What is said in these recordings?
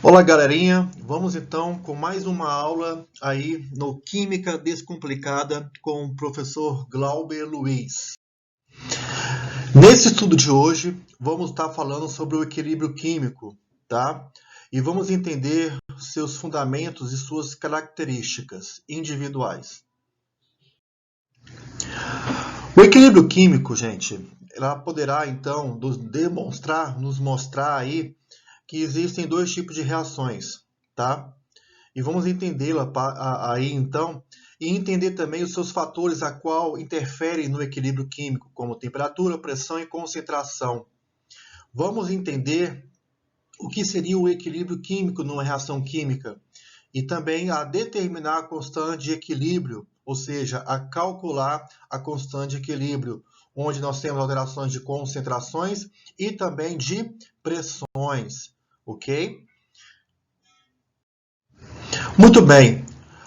Olá, galerinha. Vamos então com mais uma aula aí no Química Descomplicada com o professor Glauber Luiz. Nesse estudo de hoje, vamos estar falando sobre o equilíbrio químico, tá? E vamos entender seus fundamentos e suas características individuais. O equilíbrio químico, gente, ela poderá então nos mostrar aí que existem dois tipos de reações, tá? E vamos entendê-la aí então, e entender também os seus fatores a qual interferem no equilíbrio químico, como temperatura, pressão e concentração. Vamos entender o que seria o equilíbrio químico numa reação química e também a determinar a constante de equilíbrio, ou seja, a calcular a constante de equilíbrio, onde nós temos alterações de concentrações e também de pressões, ok? Muito bem.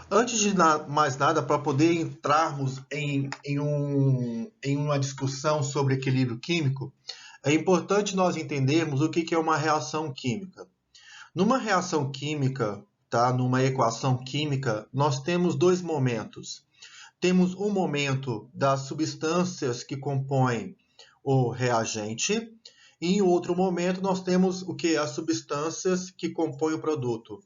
Antes de mais nada, para poder entrarmos em uma discussão sobre equilíbrio químico, é importante nós entendermos o que é uma reação química. Numa reação química, tá? Numa equação química, nós temos dois momentos. Temos um momento das substâncias que compõem o reagente, e em outro momento nós temos o que? As substâncias que compõem o produto.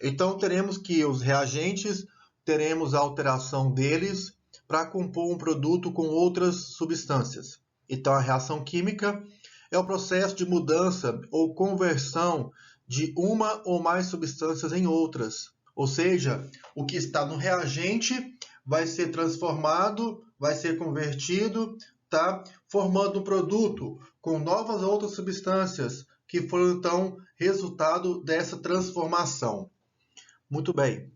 Então, teremos que os reagentes, teremos a alteração deles para compor um produto com outras substâncias. Então, a reação química é o processo de mudança ou conversão de uma ou mais substâncias em outras. Ou seja, o que está no reagente vai ser transformado, vai ser convertido, tá? Formando um produto com novas outras substâncias que foram então resultado dessa transformação. Muito bem.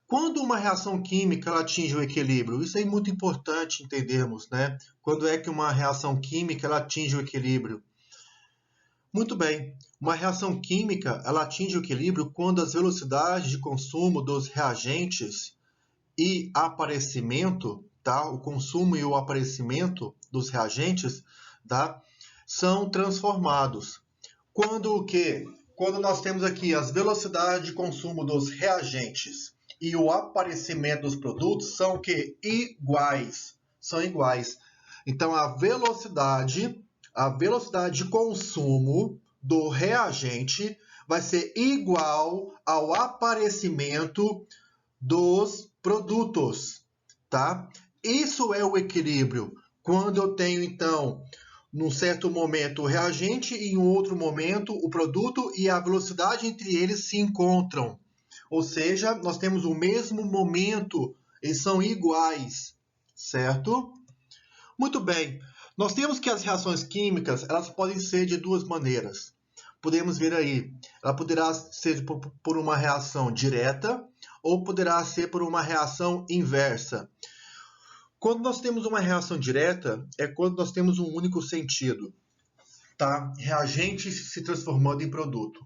Quando uma reação química ela atinge o equilíbrio, isso é muito importante entendermos, né? Quando é que uma reação química ela atinge o equilíbrio? Muito bem. Uma reação química ela atinge o equilíbrio quando as velocidades de consumo dos reagentes e aparecimento, tá? O consumo e o aparecimento dos reagentes, tá? São transformados. Quando o quê? Quando nós temos aqui as velocidades de consumo dos reagentes e o aparecimento dos produtos são o quê? Iguais. São iguais. Então a velocidade de consumo do reagente vai ser igual ao aparecimento dos produtos, tá? Isso é o equilíbrio. Quando eu tenho então num certo momento o reagente e em outro momento o produto e a velocidade entre eles se encontram. Ou seja, nós temos o mesmo momento, eles são iguais, certo? Muito bem. Nós temos que as reações químicas, elas podem ser de duas maneiras. Podemos ver aí, ela poderá ser por uma reação direta ou poderá ser por uma reação inversa. Quando nós temos uma reação direta, é quando nós temos um único sentido, tá? Reagente se transformando em produto.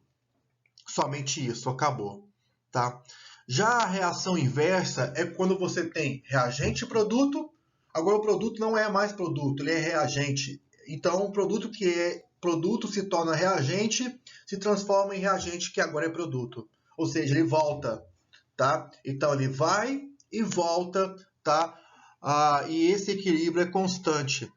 Somente isso, acabou, tá? Já a reação inversa é quando você tem reagente e produto, agora o produto não é mais produto, ele é reagente. Então, o produto que é produto se torna reagente, se transforma em reagente que agora é produto. Ou seja, ele volta, tá? Então, ele vai e volta, tá? E esse equilíbrio é constante,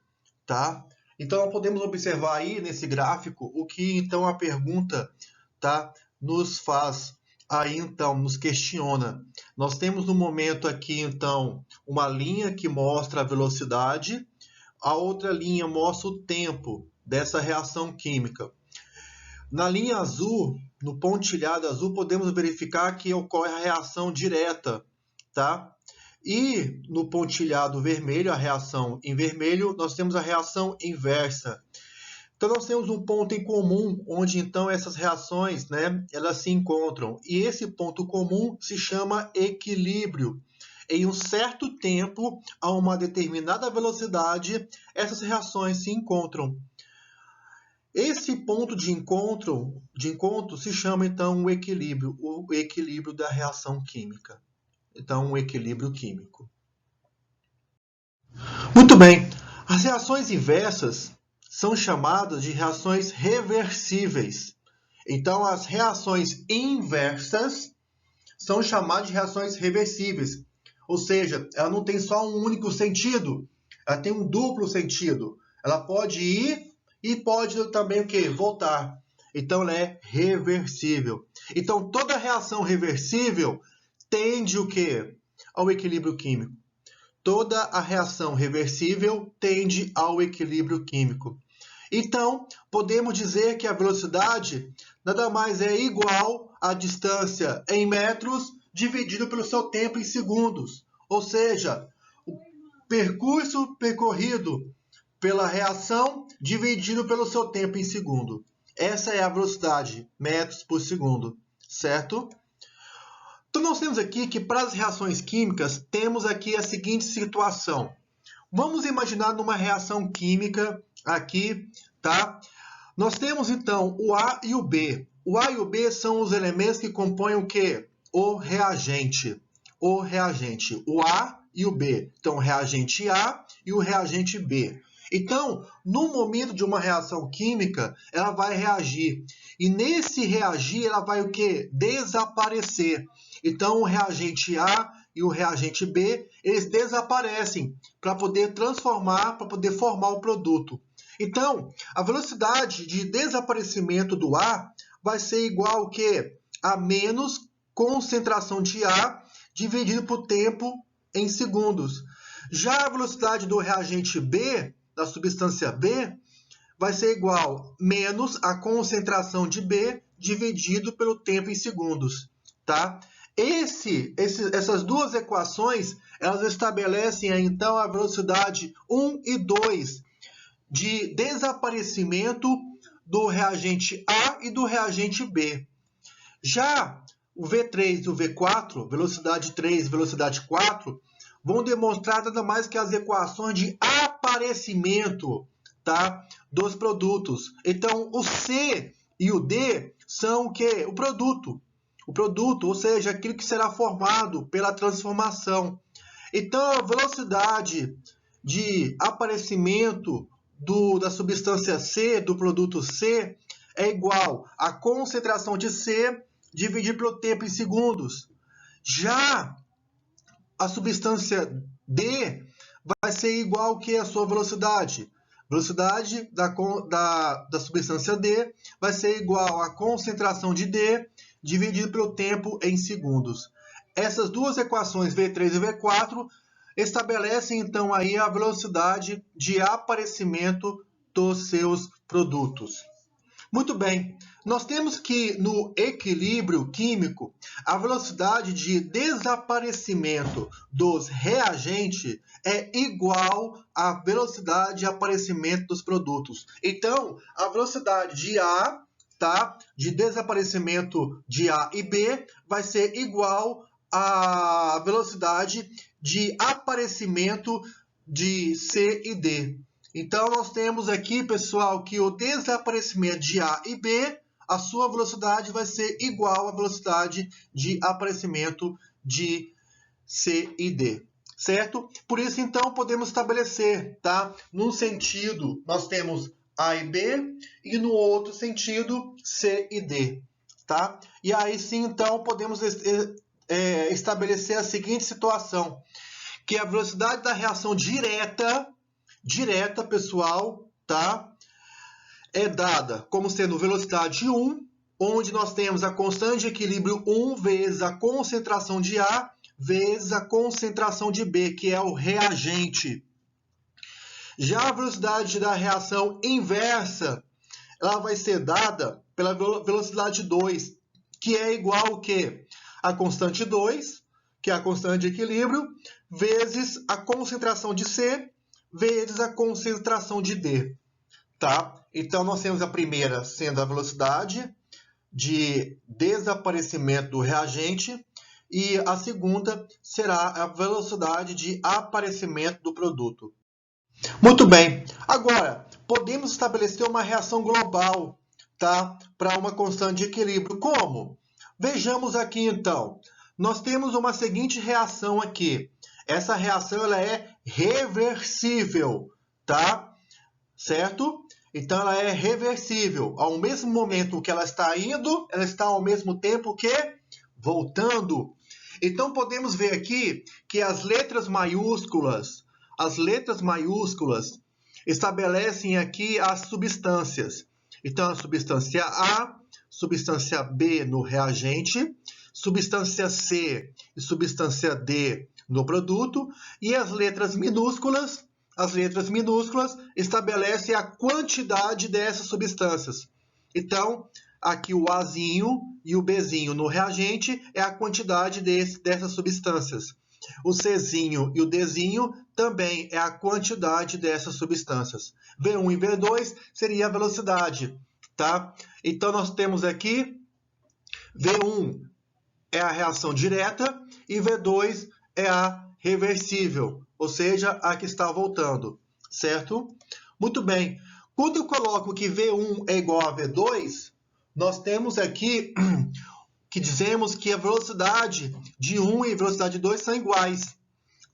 tá? Então, podemos observar aí nesse gráfico o que então a pergunta, tá, nos faz aí então nos questiona. Nós temos no momento aqui então uma linha que mostra a velocidade, a outra linha mostra o tempo dessa reação química. Na linha azul, no pontilhado azul, podemos verificar que ocorre a reação direta, tá? E no pontilhado vermelho, a reação em vermelho, nós temos a reação inversa. Então nós temos um ponto em comum, onde então essas reações, né, elas se encontram. E esse ponto comum se chama equilíbrio. Em um certo tempo, a uma determinada velocidade, essas reações se encontram. Esse ponto de encontro se chama então o equilíbrio da reação química. Então, um equilíbrio químico. Muito bem. As reações inversas são chamadas de reações reversíveis. Então, as reações inversas são chamadas de reações reversíveis. Ou seja, ela não tem só um único sentido, ela tem um duplo sentido. Ela pode ir e pode também o quê? Voltar. Então, ela é reversível. Então, toda reação reversível tende o quê? Ao equilíbrio químico. Toda a reação reversível tende ao equilíbrio químico. Então, podemos dizer que a velocidade nada mais é igual à distância em metros dividido pelo seu tempo em segundos. Ou seja, o percurso percorrido pela reação dividido pelo seu tempo em segundo. Essa é a velocidade, metros por segundo, certo? Então, nós temos aqui que para as reações químicas, temos aqui a seguinte situação. Vamos imaginar numa reação química aqui, tá? Nós temos, então, o A e o B. O A e o B são os elementos que compõem o quê? O reagente. O reagente. O A e o B. Então, o reagente A e o reagente B. Então, no momento de uma reação química, ela vai reagir. E nesse reagir, ela vai o quê? Desaparecer. Então, o reagente A e o reagente B, eles desaparecem para poder transformar, para poder formar o produto. Então, a velocidade de desaparecimento do A vai ser igual ao quê? A menos concentração de A dividido por tempo em segundos. Já a velocidade do reagente B, da substância B, vai ser igual menos a concentração de B dividido pelo tempo em segundos, tá? Essas duas equações, elas estabelecem, então, a velocidade 1 e 2 de desaparecimento do reagente A e do reagente B. Já o V3 e o V4, velocidade 3 e velocidade 4, vão demonstrar nada mais que as equações de aparecimento, tá, dos produtos. Então, o C e o D são o quê? O produto. O produto, ou seja, aquilo que será formado pela transformação. Então, a velocidade de aparecimento da substância C, do produto C, é igual à concentração de C dividido pelo tempo em segundos. Já a substância D vai ser igual ao que a sua velocidade. Velocidade da substância D vai ser igual à concentração de D dividido pelo tempo em segundos. Essas duas equações, V3 e V4, estabelecem, então, aí a velocidade de aparecimento dos seus produtos. Muito bem, nós temos que no equilíbrio químico, a velocidade de desaparecimento dos reagentes é igual à velocidade de aparecimento dos produtos. Então, a velocidade de A, tá, de desaparecimento de A e B, vai ser igual à velocidade de aparecimento de C e D. Então, nós temos aqui, pessoal, que o desaparecimento de A e B, a sua velocidade vai ser igual à velocidade de aparecimento de C e D, certo? Por isso, então, podemos estabelecer, tá? Num sentido, nós temos A e B, e no outro sentido, C e D, tá? E aí sim, então, podemos estabelecer a seguinte situação, que a velocidade da reação direta, pessoal, tá? É dada como sendo velocidade 1, onde nós temos a constante de equilíbrio 1 vezes a concentração de A vezes a concentração de B, que é o reagente. Já a velocidade da reação inversa, ela vai ser dada pela velocidade 2, que é igual ao quê? A constante 2, que é a constante de equilíbrio, vezes a concentração de C, vezes a concentração de D, tá? Então, nós temos a primeira sendo a velocidade de desaparecimento do reagente e a segunda será a velocidade de aparecimento do produto. Muito bem. Agora, podemos estabelecer uma reação global, tá? Para uma constante de equilíbrio. Como? Vejamos aqui, então. Nós temos uma seguinte reação aqui. Essa reação ela é reversível, tá? Certo? Então, ela é reversível. Ao mesmo momento que ela está indo, ela está ao mesmo tempo que voltando. Então, podemos ver aqui que as letras maiúsculas estabelecem aqui as substâncias. Então, a substância A, substância B no reagente, substância C e substância D no produto, e as letras minúsculas estabelecem a quantidade dessas substâncias. Então, aqui o Azinho e o Bzinho no reagente é a quantidade dessas substâncias. O Czinho e o Dzinho também é a quantidade dessas substâncias. V1 e V2 seria a velocidade, tá? Então, nós temos aqui V1 é a reação direta e V2 é a reversível, ou seja, a que está voltando, certo? Muito bem. Quando eu coloco que V1 é igual a V2, nós temos aqui que dizemos que a velocidade de 1 e a velocidade de 2 são iguais,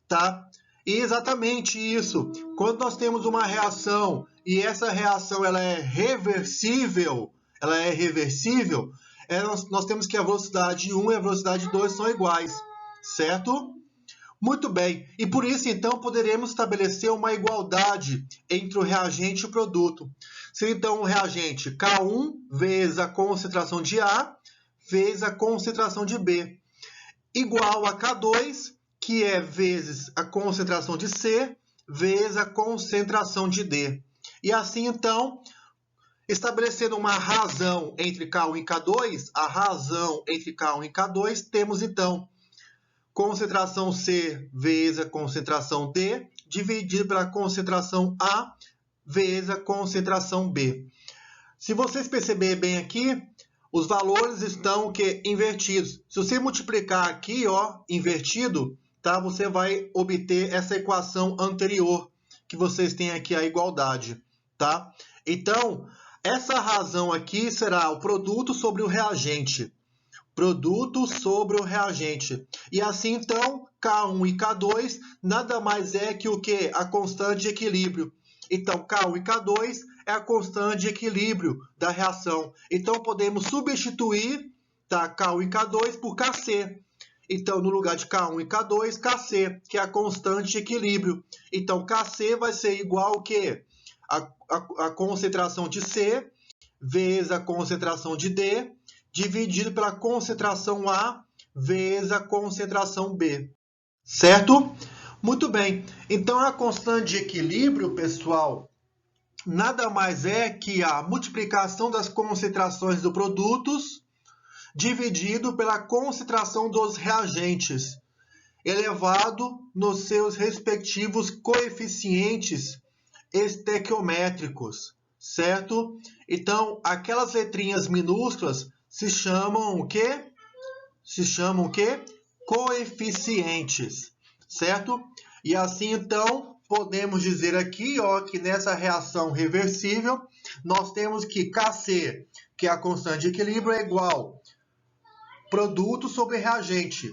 tá? E exatamente isso. Quando nós temos uma reação e essa reação ela é reversível, nós temos que a velocidade de 1 e a velocidade de 2 são iguais, certo? Muito bem. E por isso, então, poderemos estabelecer uma igualdade entre o reagente e o produto. Seria, então, o reagente K1 vezes a concentração de A vezes a concentração de B, igual a K2, que é vezes a concentração de C vezes a concentração de D. E assim, então, estabelecendo uma razão entre K1 e K2, a razão entre K1 e K2, temos, então, concentração C vezes a concentração D, dividido pela concentração A vezes a concentração B. Se vocês perceberem bem aqui, os valores estão invertidos. Se você multiplicar aqui, invertido, tá? Você vai obter essa equação anterior, que vocês têm aqui a igualdade, tá? Então, essa razão aqui será o produto sobre o reagente. Produto sobre o reagente. E assim, então, K1 e K2 nada mais é que o quê? A constante de equilíbrio. Então, K1 e K2 é a constante de equilíbrio da reação. Então, podemos substituir, tá, K1 e K2 por Kc. Então, no lugar de K1 e K2, Kc, que é a constante de equilíbrio. Então, Kc vai ser igual ao quê? A concentração de C vezes a concentração de D, dividido pela concentração A vezes a concentração B. Certo? Muito bem. Então, a constante de equilíbrio, pessoal, nada mais é que a multiplicação das concentrações dos produtos dividido pela concentração dos reagentes, elevado nos seus respectivos coeficientes estequiométricos, certo? Então, aquelas letrinhas minúsculas se chamam o quê? Coeficientes, certo? E assim, então, podemos dizer aqui, que nessa reação reversível, nós temos que Kc, que é a constante de equilíbrio, é igual produto sobre reagente,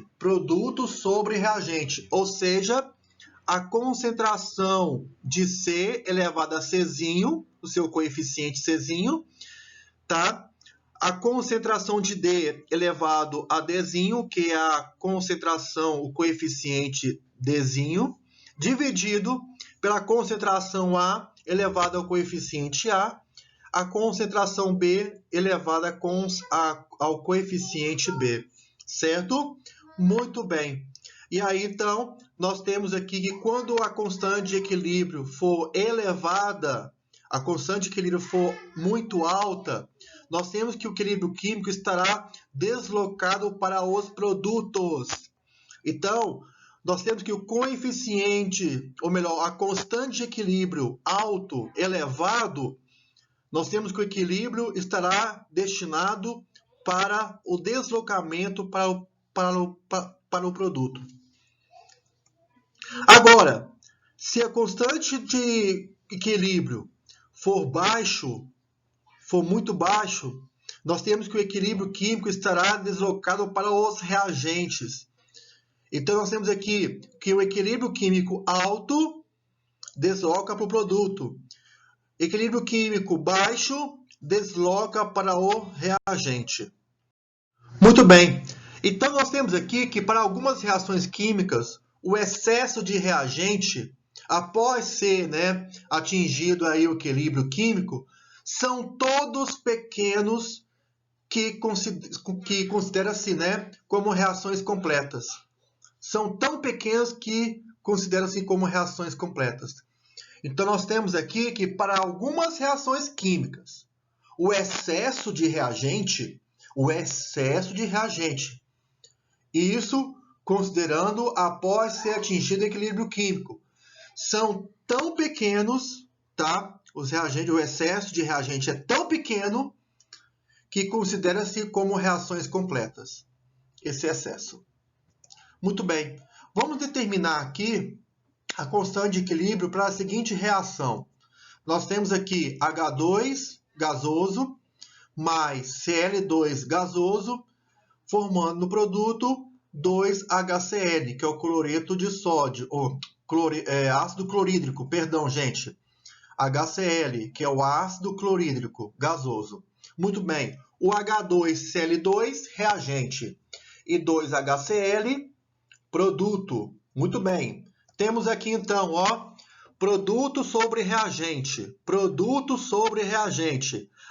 ou seja, a concentração de C elevado a Czinho, o seu coeficiente Czinho, tá? A concentração de D elevado a Dzinho, que é a concentração, o coeficiente Dzinho, dividido pela concentração A elevada ao coeficiente a concentração B elevada ao coeficiente B, certo? Muito bem. E aí, então, nós temos aqui que quando a constante de equilíbrio for elevada, a constante de equilíbrio for muito alta, nós temos que o equilíbrio químico estará deslocado para os produtos. Então, nós temos que o coeficiente, ou melhor, a constante de equilíbrio alto, elevado, nós temos que o equilíbrio estará destinado para o deslocamento para o produto. Agora, se a constante de equilíbrio for muito baixo, nós temos que o equilíbrio químico estará deslocado para os reagentes. Então, nós temos aqui que o equilíbrio químico alto desloca para o produto. Equilíbrio químico baixo desloca para o reagente. Muito bem. Então, nós temos aqui que para algumas reações químicas, o excesso de reagente, após ser atingido aí o equilíbrio químico, são todos pequenos que considera-se como reações completas. São tão pequenos que consideram-se como reações completas. Então, nós temos aqui que para algumas reações químicas, o excesso de reagente, isso considerando após ser atingido o equilíbrio químico, são tão pequenos, tá? O excesso de reagente é tão pequeno que considera-se como reações completas, esse excesso. Muito bem, vamos determinar aqui a constante de equilíbrio para a seguinte reação. Nós temos aqui H2 gasoso mais Cl2 gasoso, formando no produto 2HCl, que é o cloreto de sódio, ou ácido clorídrico, perdão, gente. HCl, que é o ácido clorídrico gasoso. Muito bem, o H2Cl2, reagente, e 2HCl, produto. Muito bem, temos aqui então, produto sobre reagente.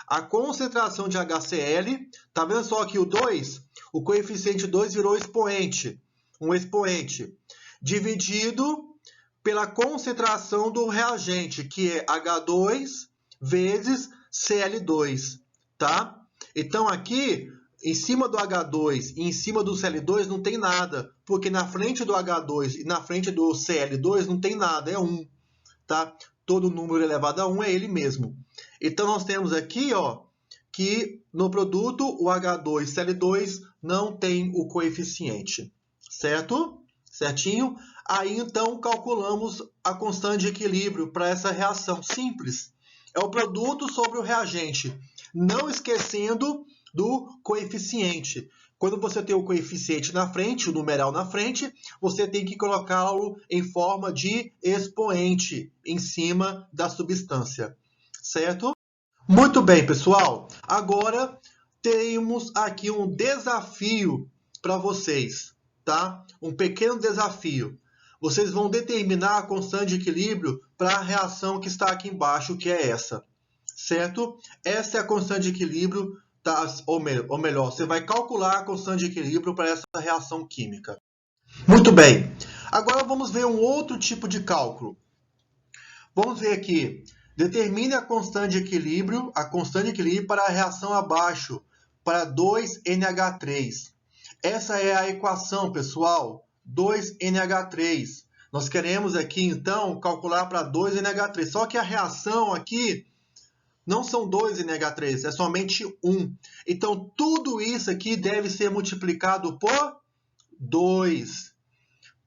A concentração de HCl, tá vendo só aqui o 2? O coeficiente 2 virou expoente, um expoente, dividido pela concentração do reagente, que é H2 vezes Cl2, tá? Então aqui, em cima do H2 e em cima do Cl2 não tem nada, porque na frente do H2 e na frente do Cl2 não tem nada, é 1, tá? Todo número elevado a 1 é ele mesmo. Então, nós temos aqui, que no produto o H2Cl2 não tem o coeficiente, certo? Certinho? Aí, então, calculamos a constante de equilíbrio para essa reação simples. É o produto sobre o reagente, não esquecendo do coeficiente. Quando você tem o coeficiente na frente, o numeral na frente, você tem que colocá-lo em forma de expoente em cima da substância, certo? Muito bem, pessoal. Agora temos aqui um desafio para vocês, tá? Um pequeno desafio. Vocês vão determinar a constante de equilíbrio para a reação que está aqui embaixo, que é essa, certo? Essa é a constante de equilíbrio, ou melhor, você vai calcular a constante de equilíbrio para essa reação química. Muito bem. Agora vamos ver um outro tipo de cálculo. Vamos ver aqui. Determine a constante de equilíbrio para a reação abaixo, para 2NH3. Essa é a equação, pessoal, 2NH3. Nós queremos aqui, então, calcular para 2NH3. Só que a reação aqui não são 2NH3, é somente 1. Então, tudo isso aqui deve ser multiplicado por 2.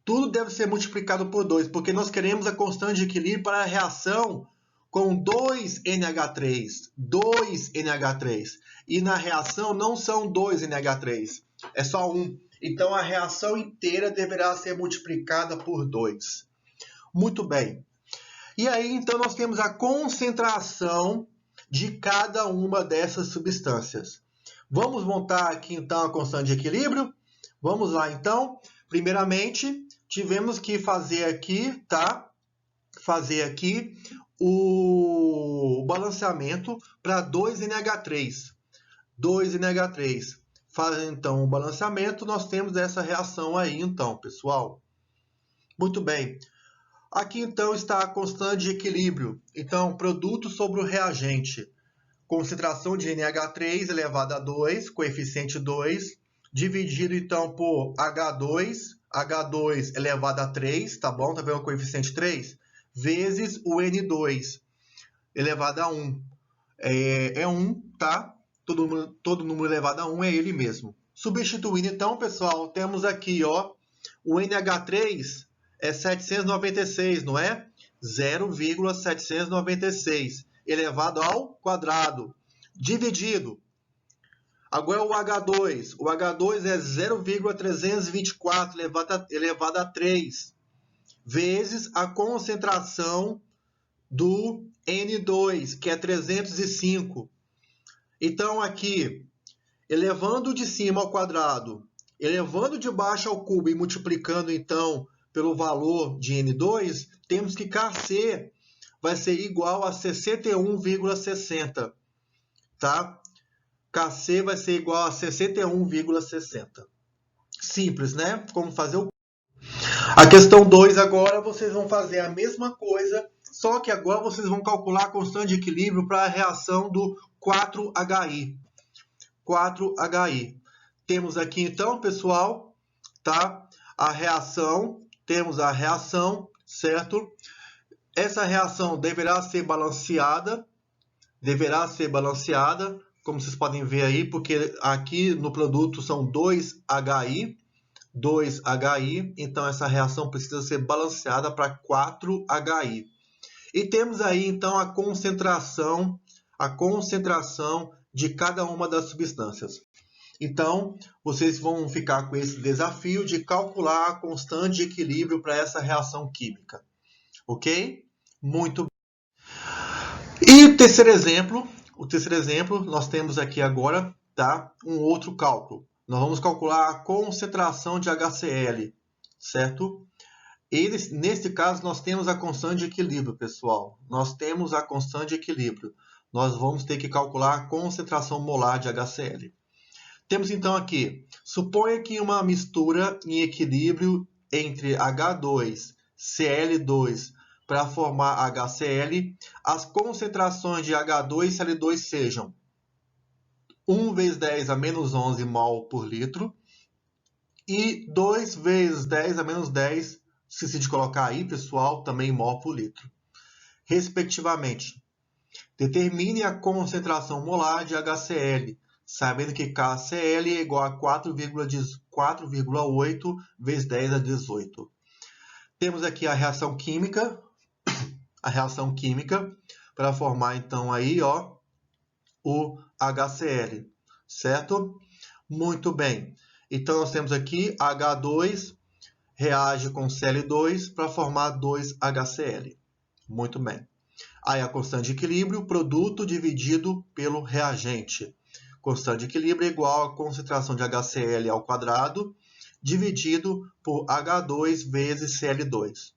Tudo deve ser multiplicado por 2, porque nós queremos a constante de equilíbrio para a reação com 2NH3. 2NH3. E na reação não são 2NH3, é só 1. Então, a reação inteira deverá ser multiplicada por 2. Muito bem. E aí, então, nós temos a concentração de cada uma dessas substâncias. Vamos montar aqui, então, a constante de equilíbrio? Vamos lá, então. Primeiramente, tivemos que fazer aqui, tá? Fazer aqui o balanceamento para 2NH3. 2NH3. Fazendo, então, o balanceamento, nós temos essa reação aí, então, pessoal. Muito bem. Aqui, então, está a constante de equilíbrio. Então, produto sobre o reagente. Concentração de NH3 elevado a 2, coeficiente 2, dividido, então, por H2 elevado a 3, tá bom? Tá vendo o coeficiente 3? Vezes o N2 elevado a 1. É 1, tá? Todo número elevado a 1 é ele mesmo. Substituindo, então, pessoal, temos aqui, o NH3 é 796, não é? 0,796 elevado ao quadrado, dividido. Agora o H2. O H2 é 0,324 elevado a 3, vezes a concentração do N2, que é 305. Então, aqui, elevando de cima ao quadrado, elevando de baixo ao cubo e multiplicando, então, pelo valor de N2, temos que Kc vai ser igual a 61,60, tá? Kc vai ser igual a 61,60. Simples, né? Como fazer o... A questão 2 agora, vocês vão fazer a mesma coisa, só que agora vocês vão calcular a constante de equilíbrio para a reação do 4HI. 4HI. Temos aqui então, pessoal, tá? A reação, temos a reação, certo? Essa reação deverá ser balanceada, como vocês podem ver aí, porque aqui no produto são 2HI, então essa reação precisa ser balanceada para 4HI. E temos aí então a concentração de cada uma das substâncias. Então, vocês vão ficar com esse desafio de calcular a constante de equilíbrio para essa reação química. Ok? Muito bem. E o terceiro exemplo, nós temos aqui agora, tá? Um outro cálculo. Nós vamos calcular a concentração de HCl, certo? E nesse caso, nós temos a constante de equilíbrio, pessoal. Nós temos a constante de equilíbrio. Nós vamos ter que calcular a concentração molar de HCl. Temos então aqui, suponha que uma mistura em equilíbrio entre H2, Cl2 para formar HCl, as concentrações de H2 e Cl2 sejam 1 vezes 10 a menos 11 mol por litro e 2 vezes 10 a menos 10, esqueci de colocar aí, pessoal, também mol por litro, respectivamente. Determine a concentração molar de HCl, sabendo que KCl é igual a 4,8 vezes 10 a 18. Temos aqui a reação química para formar então aí, ó, o HCl, certo? Muito bem. Então nós temos aqui H2 reage com Cl2 para formar 2HCl. Muito bem. Aí a constante de equilíbrio, produto dividido pelo reagente. Constante de equilíbrio é igual à concentração de HCl ao quadrado, dividido por H2 vezes Cl2.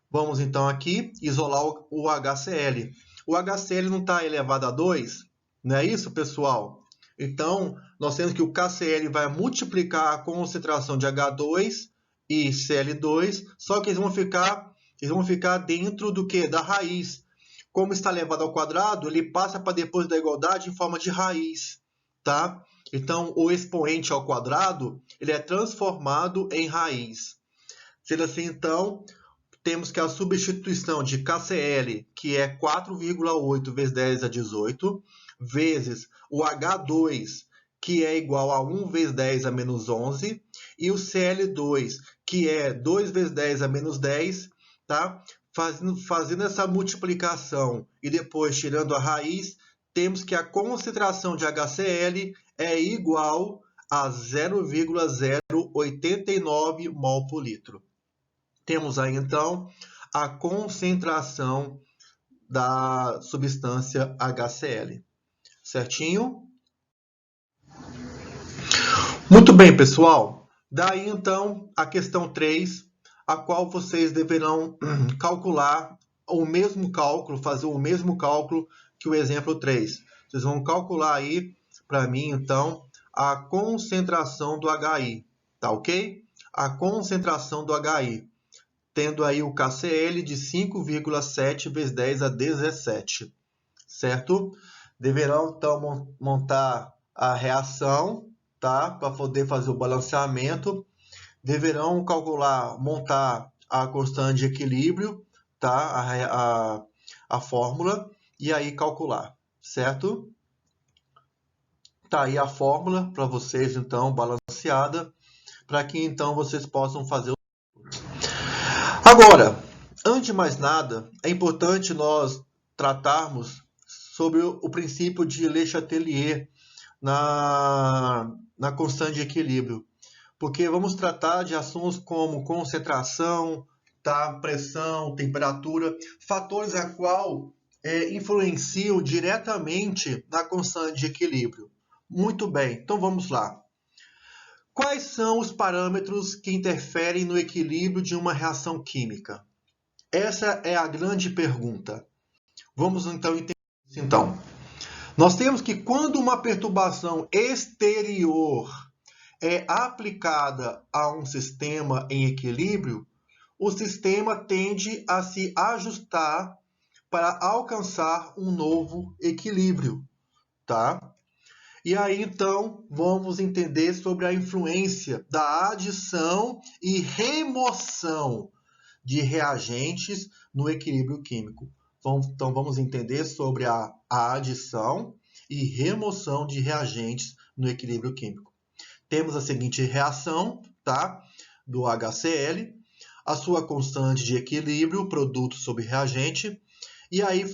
Vamos então aqui isolar o HCl. O HCl não está elevado a 2, não é isso, pessoal? Então, nós temos que o KCl vai multiplicar a concentração de H2 e Cl2, só que eles vão ficar dentro do que? Da raiz. Como está elevado ao quadrado, ele passa para depois da igualdade em forma de raiz, tá? Então, o expoente ao quadrado, ele é transformado em raiz. Sendo assim, então, temos que a substituição de KCl, que é 4,8 vezes 10 a 18, vezes o H2, que é igual a 1 vezes 10 a menos 11, e o Cl2, que é 2 vezes 10 a menos 10, tá? Fazendo essa multiplicação e depois tirando a raiz, temos que a concentração de HCl é igual a 0,089 mol por litro. Temos aí, então, a concentração da substância HCl. Certinho? Muito bem, pessoal. Daí, então, a questão 3, a qual vocês deverão calcular o mesmo cálculo, fazer o mesmo cálculo que o exemplo 3. Vocês vão calcular aí, para mim, então, a concentração do HI, tá ok? A concentração do HI, tendo aí o KCl de 5,7 vezes 10 a 17, certo? Deverão, então, montar a reação, tá? Para poder fazer o balanceamento. Deverão montar a constante de equilíbrio, tá? A fórmula, e aí calcular, certo? Tá aí a fórmula para vocês, então, balanceada, para que, então, vocês possam fazer. Agora, antes de mais nada, é importante nós tratarmos sobre o princípio de Le Chatelier na constante de equilíbrio, porque vamos tratar de assuntos como concentração, tá? Pressão, temperatura, fatores a qual influenciam diretamente na constante de equilíbrio? Muito bem, então vamos lá. Quais são os parâmetros que interferem no equilíbrio de uma reação química? Essa é a grande pergunta. Vamos então entender isso. Então, nós temos que quando uma perturbação exterior é aplicada a um sistema em equilíbrio, o sistema tende a se ajustar para alcançar um novo equilíbrio, tá? E aí, então, vamos entender sobre a influência da adição e remoção de reagentes no equilíbrio químico. Então, vamos entender sobre a adição e remoção de reagentes no equilíbrio químico. Temos a seguinte reação, tá? Do HCl, a sua constante de equilíbrio, produto sobre reagente, e aí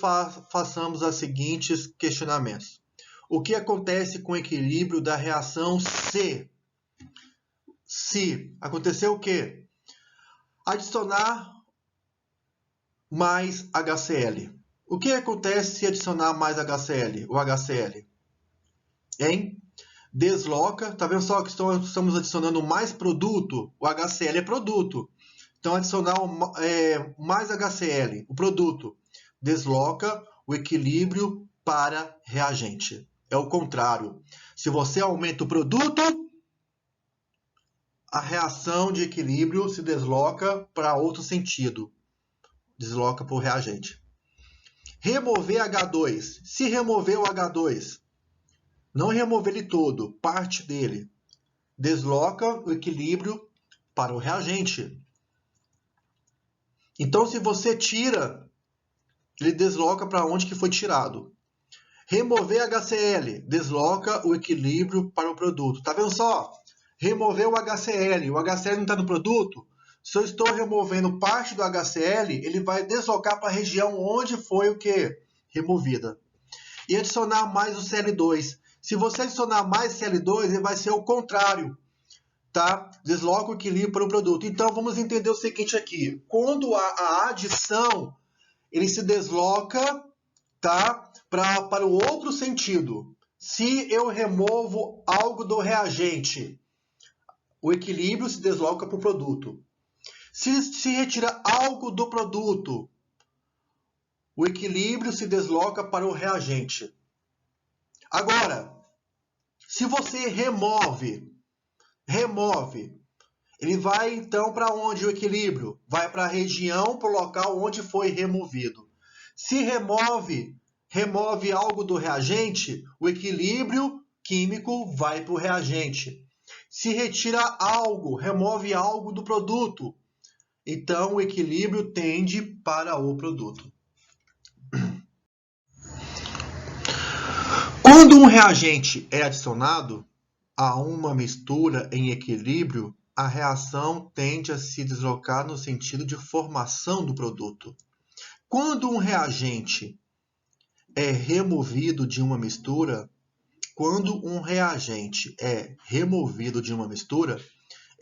façamos os seguintes questionamentos. O que acontece com o equilíbrio da reação C? Se aconteceu o quê? Adicionar mais HCl. O que acontece se adicionar mais HCl? O HCl, hein? Desloca, tá vendo só que estamos adicionando mais produto? O HCl é produto. Então, adicionar mais HCl, o produto, desloca o equilíbrio para reagente. É o contrário. Se você aumenta o produto, a reação de equilíbrio se desloca para outro sentido. Desloca para o reagente. Remover H2. Se remover o H2, não remover ele todo, parte dele, desloca o equilíbrio para o reagente. Então, se você tira, ele desloca para onde que foi tirado. Remover HCl, desloca o equilíbrio para o produto. Tá vendo só? Remover o HCl não está no produto. Se eu estou removendo parte do HCl, ele vai deslocar para a região onde foi o que? Removida. E adicionar mais o Cl2. Se você adicionar mais Cl2, ele vai ser o contrário, tá? Desloca o equilíbrio para o produto. Então, vamos entender o seguinte aqui. Quando a adição, ele se desloca, tá? Para o outro sentido. Se eu removo algo do reagente, o equilíbrio se desloca para o produto. Se retira algo do produto, o equilíbrio se desloca para o reagente. Agora, se você remove, ele vai então para onde o equilíbrio? Vai para a região, para o local onde foi removido. Se remove algo do reagente, o equilíbrio químico vai para o reagente. Se retira algo, remove algo do produto, então o equilíbrio tende para o produto. Quando um reagente é adicionado a uma mistura em equilíbrio, a reação tende a se deslocar no sentido de formação do produto. Quando um reagente é removido de uma mistura,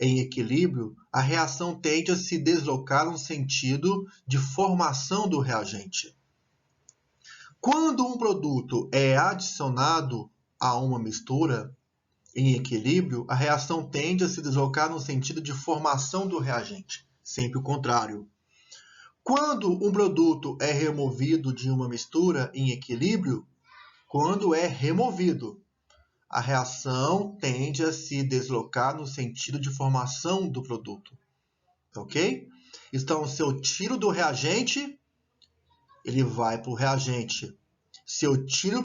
em equilíbrio, a reação tende a se deslocar no sentido de formação do reagente. Quando um produto é adicionado a uma mistura em equilíbrio, a reação tende a se deslocar no sentido de formação do reagente, sempre o contrário. Quando um produto é removido de uma mistura em equilíbrio, a reação tende a se deslocar no sentido de formação do produto. Ok? Então, se eu tiro do reagente, ele vai para o reagente. Se eu tiro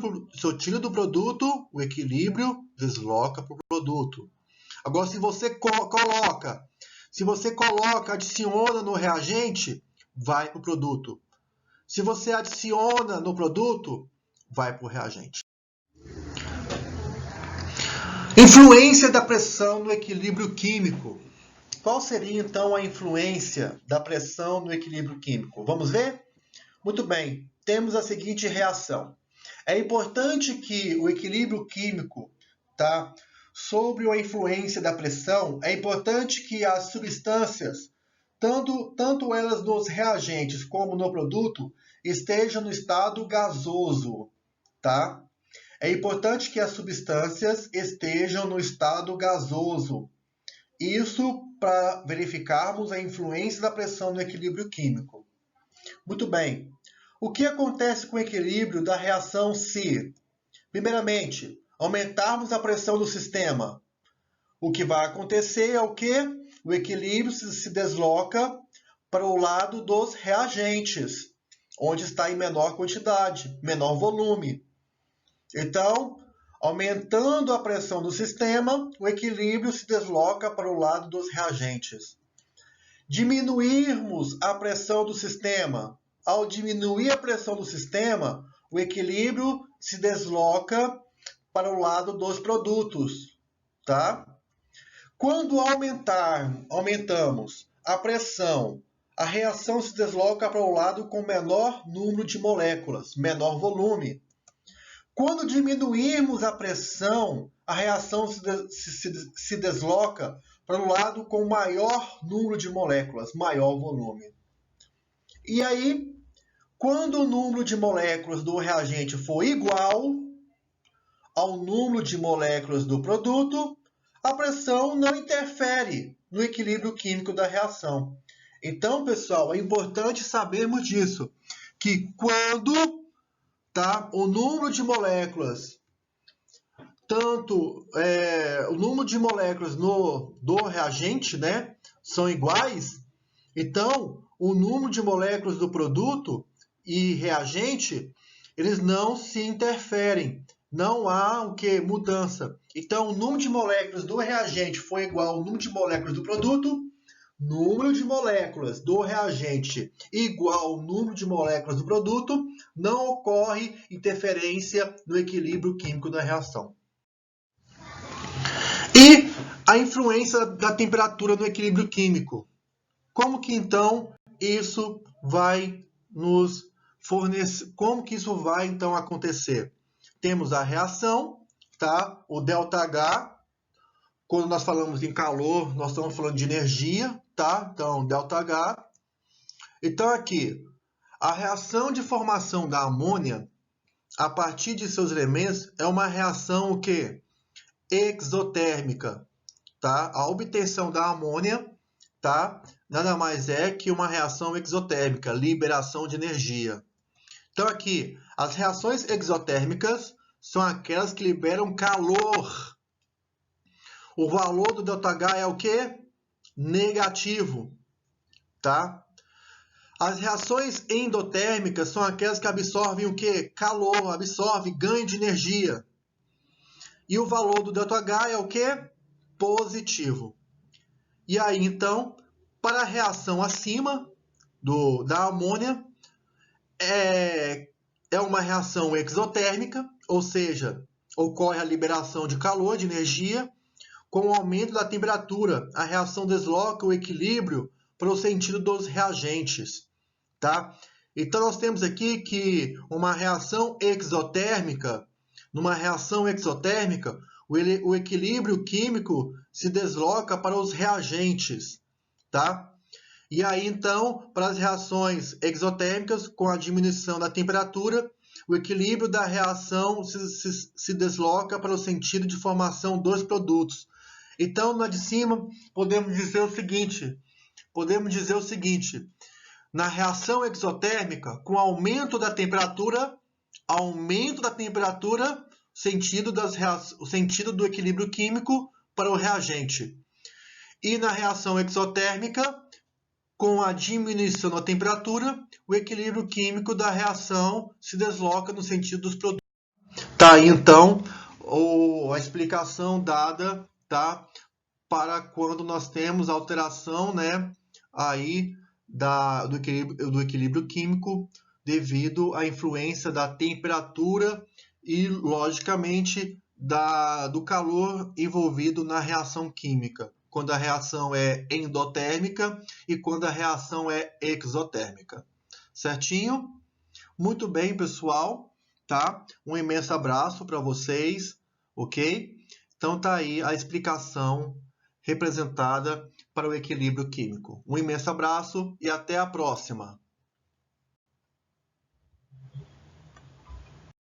do produto, o equilíbrio desloca para o produto. Agora, se você adiciona no reagente, vai para o produto. Se você adiciona no produto, vai para o reagente. Influência da pressão no equilíbrio químico. Qual seria, então, a influência da pressão no equilíbrio químico? Vamos ver? Muito bem, temos a seguinte reação. É importante que o equilíbrio químico, tá? Sobre a influência da pressão, é importante que as substâncias, tanto elas nos reagentes como no produto, esteja no estado gasoso, tá? É importante que as substâncias estejam no estado gasoso. Isso para verificarmos a influência da pressão no equilíbrio químico. Muito bem. O que acontece com o equilíbrio da reação se, primeiramente, aumentarmos a pressão do sistema? O que vai acontecer é o quê? O equilíbrio se desloca para o lado dos reagentes, onde está em menor quantidade, menor volume. Então, aumentando a pressão do sistema, o equilíbrio se desloca para o lado dos reagentes. Diminuirmos a pressão do sistema. Ao diminuir a pressão do sistema, o equilíbrio se desloca para o lado dos produtos, tá? Quando aumentamos a pressão, a reação se desloca para o lado com menor número de moléculas, menor volume. Quando diminuirmos a pressão, a reação se desloca para o lado com maior número de moléculas, maior volume. E aí, quando o número de moléculas do reagente for igual ao número de moléculas do produto, a pressão não interfere no equilíbrio químico da reação. Então, pessoal, é importante sabermos disso, que quando o número de moléculas, o número de moléculas do reagente, né, são iguais, então o número de moléculas do produto e reagente, eles não se interferem, não há mudança. Então, o número de moléculas do reagente foi igual ao número de moléculas do produto, número de moléculas do reagente igual ao número de moléculas do produto, não ocorre interferência no equilíbrio químico da reação. E a influência da temperatura no equilíbrio químico. Como que então isso vai nos fornecer? Como que isso vai então acontecer? Temos a reação, tá? O ΔH. Quando nós falamos em calor, nós estamos falando de energia, tá? Então, ΔH. Então, aqui, a reação de formação da amônia, a partir de seus elementos, é uma reação o quê? Exotérmica, tá? A obtenção da amônia, tá? Nada mais é que uma reação exotérmica, liberação de energia. Então, aqui, as reações exotérmicas são aquelas que liberam calor. O valor do ΔH é o quê? Negativo, tá? As reações endotérmicas são aquelas que absorvem o quê? Calor, absorve ganho de energia. E o valor do ΔH é o quê? Positivo. E aí, então, para a reação acima da amônia, é uma reação exotérmica, ou seja, ocorre a liberação de calor, de energia. Com o aumento da temperatura, a reação desloca o equilíbrio para o sentido dos reagentes, tá? Então, nós temos aqui que numa reação exotérmica, o equilíbrio químico se desloca para os reagentes, tá? E aí, então, para as reações exotérmicas, com a diminuição da temperatura, o equilíbrio da reação se desloca para o sentido de formação dos produtos. Então, na de cima, podemos dizer o seguinte, na reação exotérmica, com aumento da temperatura, o sentido do equilíbrio químico para o reagente. E na reação exotérmica, com a diminuição da temperatura, o equilíbrio químico da reação se desloca no sentido dos produtos. Tá aí, então, a explicação dada, tá, para quando nós temos alteração, né, aí do equilíbrio químico devido à influência da temperatura e, logicamente, do calor envolvido na reação química, quando a reação é endotérmica e quando a reação é exotérmica. Certinho? Muito bem, pessoal, tá? Um imenso abraço para vocês, ok? Então tá aí a explicação representada para o equilíbrio químico. Um imenso abraço e até a próxima!